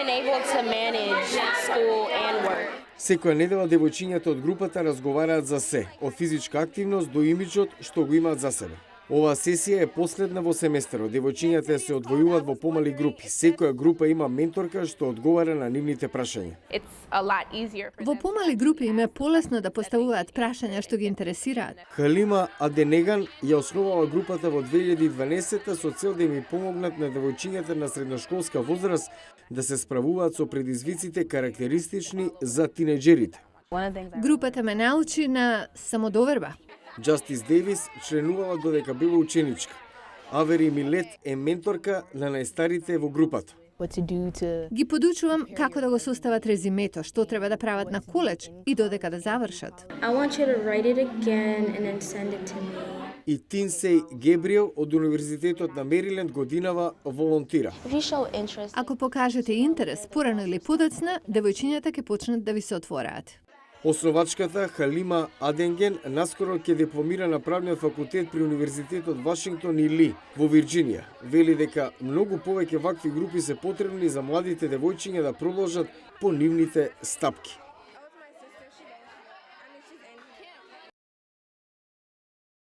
being able to manage school and work. Секоја недела девојчињата од групата разговараат за се, од физичка активност до имиджот што го имаат за себе. Оваа сесија е последна во семестерот. Девојчињата се одвојуваат во помали групи. Секоја група има менторка што одговара на нивните прашања. Во помали групи им е полесно да поставуваат прашања што ги интересираат. Халима Аденеган ја основала групата во 2012 со цел да им помогнат на девојчињата на средношколска возраст да се справуваат со предизвиците карактеристични за тинеџерите. Групата ме научи на самодоверба. Джастис Дейвис членувала додека била ученичка. Авери Милет е менторка на најстарите во групата. Ги подучувам како да го состават резимето, што треба да прават на коледж и додека да завршат. I want you to write it again and then send it to me. И Тинсей Гебриел од Универзитетот на Мериленд годинава волонтира. Ако покажете интерес, порано или подоцна, девојчињата ќе почнат да ви се отвораат. Основачката Халима Аденген наскоро ќе дипломира на правниот факултет при Универзитетот Вашингтон и Ли во Вирџинија. Вели дека многу повеќе вакви групи се потребни за младите девојчиња да продолжат по нивните стапки.